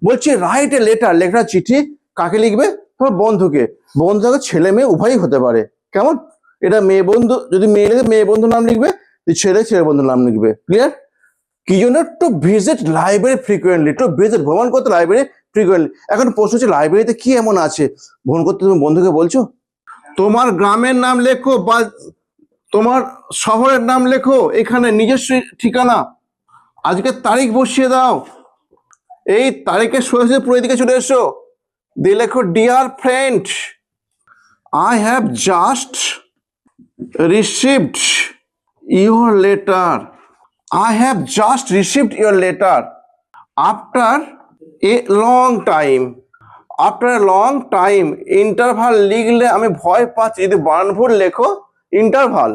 বলছি write a letter, লেখা চিঠি কাকে লিখবে? তোমার বন্ধুকে। বন্ধুকে ছেলে মেয়ে উভয়ই হতে পারে, কেমন? এটা মেয়ে বন্ধু, যদি মেয়ে লিখে মেয়ে বন্ধুর নাম লিখবে, ছেলে ছেলে বন্ধুর নাম লিখবে। ক্লিয়ার? কি জন্য? To visit library frequently, to visit ভ্রমণ করতে লাইব্রেরি ফ্রিকুয়েন্টলি। এখন প্রশ্ন হচ্ছে লাইব্রেরিতে কি এমন আছে ভ্রমণ করতে তুমি বন্ধুকে বলছো? তোমার গ্রামের নাম লেখো বা তোমার শহরের নাম লেখো, এখানে নিজস্ব ঠিকানা, আজকের তারিখ বসিয়ে দাও, এই তারিখের সোজা পুরো দিকে চলে এসো, দিয়ে লেখো dear friend, I have just received your letter, I have just received your letter after a long time. After a long time, interval লিখলে আমি ভয় পাচ্ছি, যদি বানান ভুল লেখো ইন্টারভাল,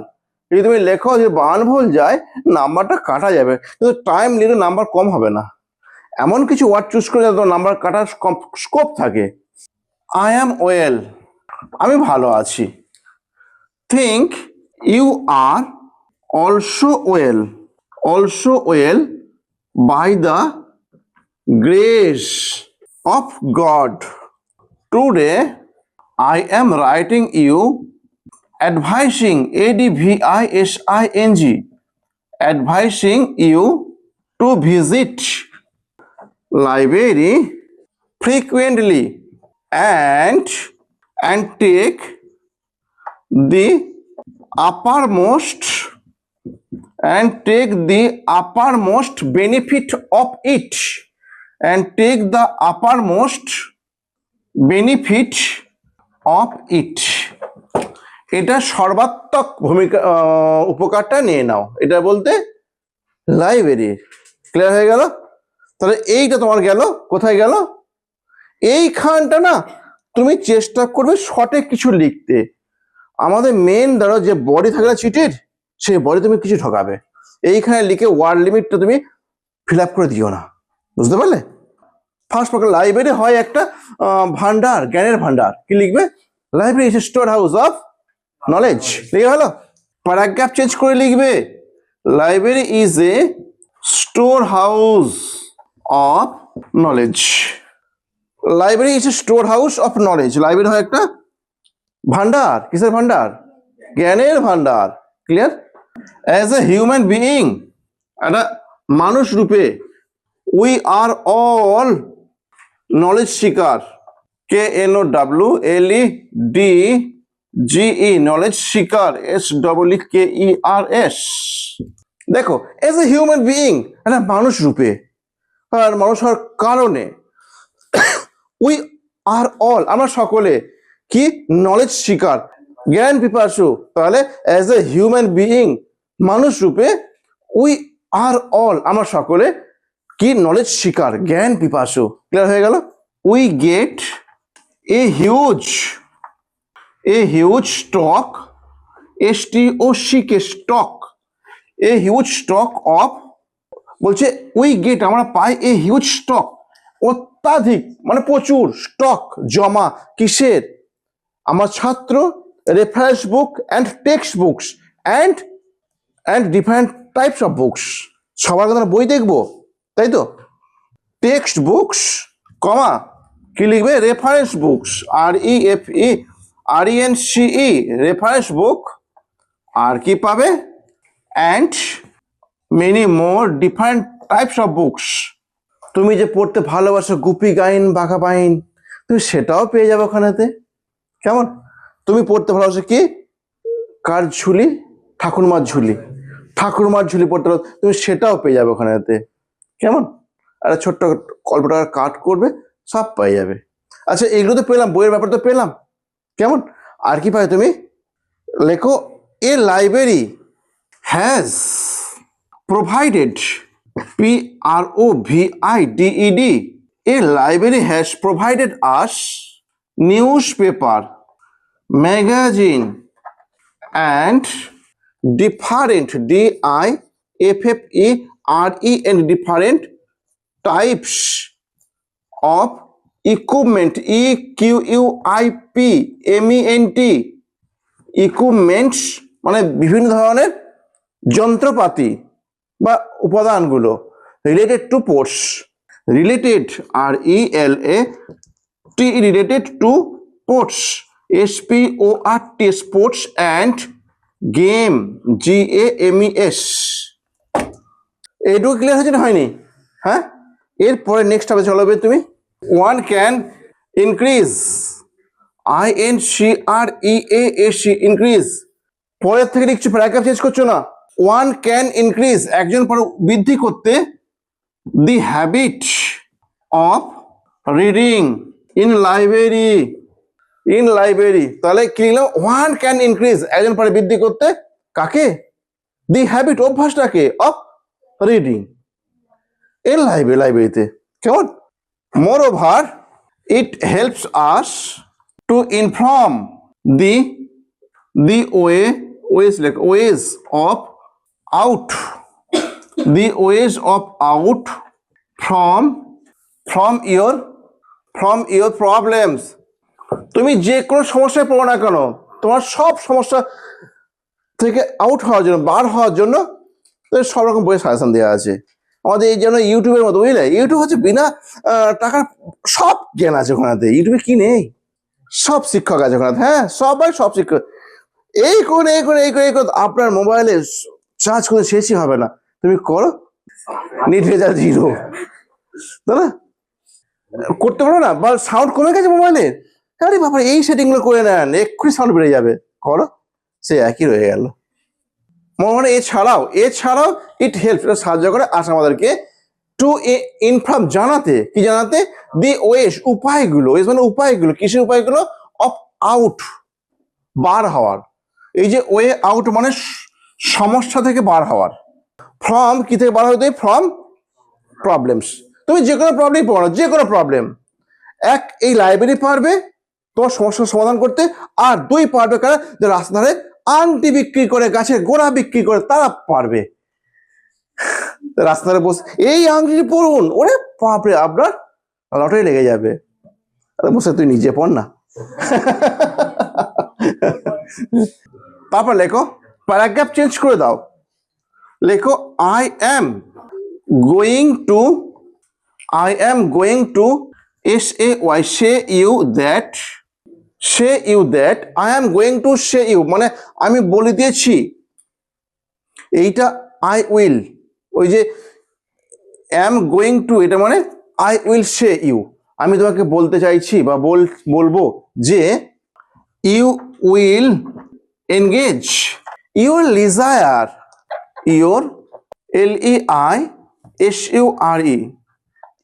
যদি তুমি লেখো যদি বানান ভুল যায় নাম্বারটা কাটা যাবে, কিন্তু টাইম লিখলে নাম্বার কম হবে না। এমন কিছু ওয়ার্ড চুজ করে যাতে নাম্বার কাটার স্কোপ থাকে। আই অ্যাম ওয়েল, আমি ভালো আছি। Think you are also well, also well by the grace of God. Today I am writing you advising, advising, advising you to visit library frequently and take the uppermost benefit of it, and take the uppermost benefit of it. এটা সর্বাত্মক ভূমিকা উপকারটা নিয়ে নাও, এটা বলতে library. Clear হয়ে গেল? তাহলে এইটা তোমার গেল, কোথায় গেল? এইখানটা না তুমি চেষ্টা করবে শর্টে কিছু লিখতে। আমাদের মেন ধরো যে বডি থাকে না চিঠির, সেই বডি তুমি কিছু ঢোকাবে, এইখানে লিখে ওয়ার্ড লিমিটটা তুমি ফিল আপ করে দিও না, বুঝতে পারলে? ফার্স্ট প্রকার লাইব্রেরি হয় একটা ভান্ডার, জ্ঞানের ভান্ডার। কি লিখবে? Library is a storehouse of knowledge. লিখে হলো? প্যারাগ্রাফ চেঞ্জ করে লিখবে library is a storehouse of knowledge. Library is a storehouse of knowledge. Library হয় একটা ভান্ডার। কিসের ভান্ডার? জ্ঞানের ভান্ডার। Clear? As a human being, একটা মানুষ রূপে, we are all knowledge seeker, KNOWLEDGE, knowledge seeker, SEEKERS। দেখো, এজ এ হিউম্যান বিইং, একটা মানুষ রূপে, আর মানুষ হওয়ার কারণে, উই আর অল, আমরা সকলে কি? নলেজ সিকার, জ্ঞান পিপাসু। তাহলে অ্যাজ এ হিউম্যান বিইং, মানুষ রূপে, উই আর অল, আমরা সকলে কি? নলেজ সিকার, জ্ঞান পিপাসু। ক্লিয়ার হয়ে গেল? We get a huge stock, STOCK, stock, a huge stock of, বলছে উই গেট, আমরা পাই, এ হিউজ স্টক, অত্যাধিক মানে প্রচুর, স্টক জমা, কিসের? আমার ছাত্র, reference book and text books and different types of books. সবার কথা বই দেখবো, তাই তো? টেক্সট বুকস, কমা, কি লিখবে? Reference books, REFERENCE, reference book, আর কি পাবে? And many more different types of books. তুমি যে পড়তে ভালোবাসো গুপি গাইন, বাঘা বাইন, তুমি সেটাও পেয়ে যাবে ওখানেতে। কেমন? তুমি পড়তে ভালোবাসো কি? কার ঝুলি? ঠাকুরমার ঝুলি, ঠাকুরমার ঝুলি পড়তে পারো, তুমি সেটাও পেয়ে যাবে ওখানেতে। কেমন? একটা ছোট্ট গল্পটা কাট করবে, সব পেয়ে যাবে। আচ্ছা, এগুলো তো পেলাম, বইয়ের ব্যাপার তো পেলাম। কেমন? আর কি পাই তুমি? লেখো a library has provided, PROVIDED, a library has provided us newspaper, magazine and different, DIFFERENT, different types of equipment, EQUIPMENT, equipments মানে বিভিন্ন ধরনের যন্ত্রপাতি বা উপাদানগুলো, রিলেটেড টু পোর্টস, রিলেটেড, আর E L A T, related to sports, S P O R T, sports and game, G A M E S. এইটুকু clear হয়েছে না হয়নি? হ্যাঁ, এরপরে নেক্সট হবে, চলবে তুমি। One can increase, I N C R E A S C, increase. পরের থেকে লিখছো, প্যারাগ্রাফ চেঞ্জ করছো না। ওয়ান ক্যান ইনক্রিজ, একজন পারে বৃদ্ধি করতে, the habit of reading in library, in library. তাহলে কি লিখলাম? ওয়ান ক্যান ইনক্রিজ, একজন পারে বৃদ্ধি করতে, কাকে? দি হ্যাবিট, অভ্যাসটাকে, অফ রিডিং ইন লাইব্রেরি, লাইব্রেরিতে। কেমন? Moreover it helps us to inform the the ways of out, the ways of out from your problems. তুমি যে কোনো সমস্যায় পড়ো না কেন, তোমার সব সমস্যা থেকে আউট হওয়ার জন্য, বার হওয়ার জন্য সব রকম বইয়ের সাজেশন দেওয়া আছে। আমাদের এই জন্য ইউটিউবের মতো, বুঝলে, ইউটিউব হচ্ছে বিনা টাকার সব জ্ঞান আছে ওখানেতে। ইউটিউবে কি নেই? সব শিক্ষক আছে ওখানে, হ্যাঁ, সবাই সব শিক্ষক। এই করে আপনার মোবাইলে চার্জ করে শেষই হবে না। তুমি করো, নেট রেজাল্ট 0, তাই না? করতে পারো না, বা সাউন্ড কমে গেছে মোবাইলের, আরে বাবা এই সেটিংগুলো করে নেন, এক্ষুনি সাউন্ড বেড়ে যাবে, করো, সে একই রয়ে গেল। মানে এছাড়াও ইট হেল্প, এটা সাহায্য করে আসে আমাদেরকে, টু ইনফর্ম, জানাতে, কি জানাতে? দি ওয়েস, উপায়গুলো, ওয়েস মানে উপায়গুলো, কিসের উপায়গুলো? অফ আউট, বার হওয়ার। এই যে ওয়ে আউট মানে সমস্যা থেকে বার হওয়ার, ফ্রম কি থেকে বার হতে? From problems. তুমি যে কোনো প্রবলেম পড়ো না, যে কোনো প্রবলেম, এক, এই লাইব্রেরি পারবে তোমার সমস্যার সমাধান করতে, আর দুই পারবে কারা? যে রাস্তাধারে আংটি বিক্রি করে, গাছের গোড়া বিক্রি করে, তারা পারবে। রাস্তায় বসে এই আংটি পড়ুন, ওরে বাপরে, আপনার লটারি লেগে যাবে। আরে বসে তুই নিজে পড় না। তারপর লেখো, প্যারাগ্রাফ চেঞ্জ করে দাও, লেখো I am going to SAY, say you that, I am going to say you মানে আমি বলে দিয়েছি। এইটা আই উইল, ওই যে অ্যাম গোয়িং টু, এটা মানে আই উইল সে ইউ, আমি তোমাকে বলতে চাইছি বা বলবো যে you will engage your leisure, your LEISURE,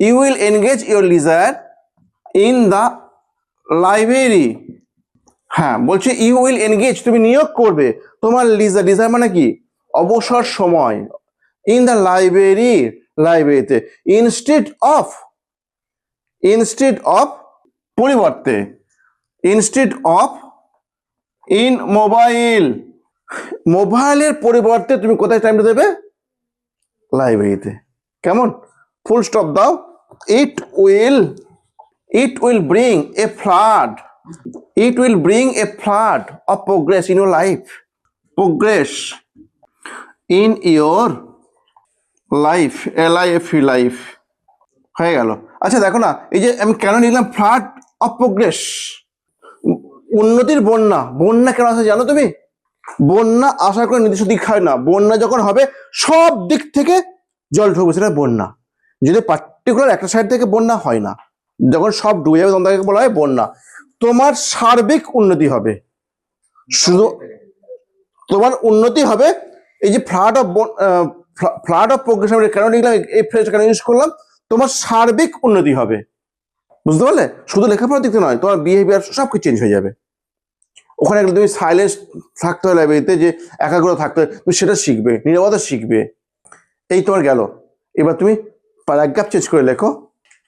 you will engage your leisure in the library. হ্যাঁ, বলছে ইউ উইল এনগেজ, তুমি নিয়োগ করবে তোমার লিজার মানে কি? অবসর সময়, ইন দ্য লাইব্রেরি, লাইব্রেরিতে, ইনস্টেড অফ পরিবর্তে, ইনস্টেড অফ, ইন মোবাইলের পরিবর্তে তুমি কোথায় টাইমটা দেবে? লাইব্রেরিতে। কেমন? ফুল স্টপ দাও। It will bring a flood, of progress in your life, in your life, life হয়ে গেল। আচ্ছা দেখো না, এই যে আমি কেন লিখলাম ফ্লাড অফ প্রোগ্রেস? উন্নতির বন্যা কেন আসে জানো তুমি? বন্যা আশা করে নির্দিষ্ট দিক হয় না, বন্যা যখন হবে সব দিক থেকে জল ঢুকবে, সেটা বন্যা। যদি পার্টিকুলার একটা সাইড থেকে বন্যা হয় না, যখন সব ডুবে যাবে তখন তাকে বলা হয় বন্যা। তোমার সার্বিক উন্নতি হবে, শুধু তোমার উন্নতি হবে। এই যে ফ্লাড অফ প্রোগ্রেস কেন লিখলাম, এই ফ্রেজ কেন ইউজ করলাম? তোমার সার্বিক উন্নতি হবে, বুঝতে পারলে? শুধু লেখাপড়ার দিক থেকে নয়, তোমার বিহেভিয়ার সবকিছু চেঞ্জ হয়ে যাবে। ওখানে তুমি সাইলেন্স থাকতে হয় লাইব্রেরিতে, যে একাগ্র থাকতে হয়, তুমি সেটা শিখবে, নীরবতা শিখবে। এই তোমার গেল। এবার তুমি প্যারাগ্রাফ চেঞ্জ করে লেখো,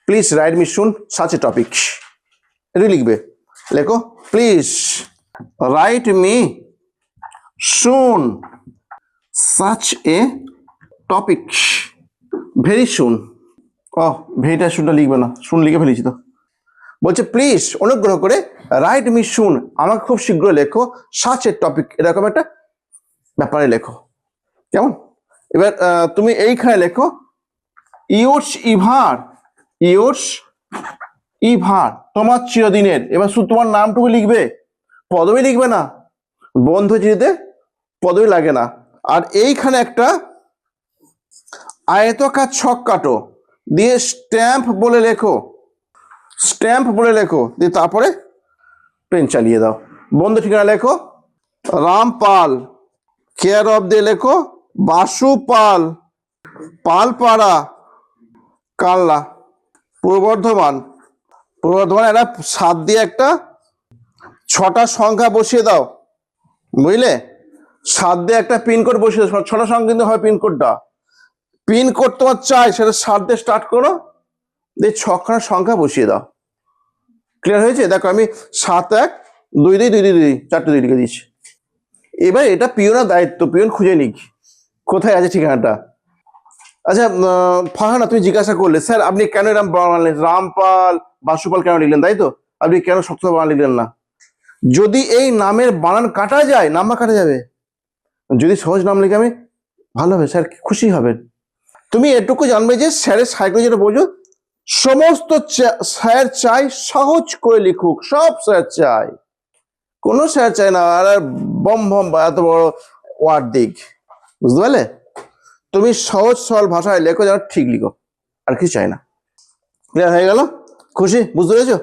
please write me soon such a topic, এটা লিখবে। লেখো, please write me soon such a topic, very soon. ভেরিটা শুনটা লিখবে না, শুন লিখে ফেলেছি তো। বলছে প্লিজ, অনুগ্রহ করে, রাইট মি সুন, আমাকে খুব শীঘ্র লেখো, সাচ এ টপিক, এরকম একটা ব্যাপারে লেখো। কেমন? এবার তুমি এইখানে লেখো, ইউজ ইভার ইয়োর্স ইভার, তোমার চিরদিনের। এবার শুধু তোমার নামটুকু লিখবে, পদবি লিখবে না, বন্ধু চিঠিতে পদবি লাগে না। আর এইখানে একটা আয়তকার ছক কাটো, দিয়ে স্ট্যাম্প বলে লেখো, স্ট্যাম্প বলে লেখো, দিয়ে তারপরে পেন চালিয়ে দাও। বন্ধু ঠিকানা লেখো, রামপাল, কেয়ার অফ দিয়ে লেখো বাসু পাল, পালপাড়া, কালনা, পূর্ব বর্ধমান। পূর্ব বর্ধমান একটা 7 দিয়ে একটা 6টা সংখ্যা বসিয়ে দাও, বুঝলে? 7 দিয়ে একটা পিনকোড বসিয়ে দাও, 6টা সংখ্যা কিন্তু হয় পিনকোডটা। পিনকোড তোমার চাই, সেটা 7 দিয়ে স্টার্ট করো, দিয়ে 6খানা সংখ্যা বসিয়ে দাও। ক্লিয়ার হয়েছে? দেখো আমি 7-1-2-2-2-2 4টে 2 লিখে দিচ্ছি। এবার এটা পিওনের দায়িত্ব, পিওন খুঁজে নিক কোথায় আছে ঠিকানাটা। আচ্ছা ফারহানা, তুমি জিজ্ঞাসা করলে স্যার আপনি কেন এরকম বানালেন, রামপাল বাসুপাল কেন লিখলেন, তাই তো? আপনি কেন শক্ত বানান লিখলেন না? যদি এই নামের বানান কাটা যায়, নাম্বার কাটা যাবে। যদি সহজ নাম লিখে আমি, ভালো হবে, স্যার খুশি হবেন। তুমি এটুকু জানবে যে স্যারের সাইকেল যেটা বোঝো, সমস্ত স্যার চাই সহজ করে লিখুক, সব স্যার চাই, কোনো স্যার চাই না আর বম বম এত বড় ওয়ার্ড দিক, বুঝতে পারলে? তুমি সহজ সরল ভাষায় লেখো, যেন ঠিক লিখো, আর কিছু চাই না। ক্লিয়ার হয়ে গেল? খুশি? বুঝতে পেরেছো?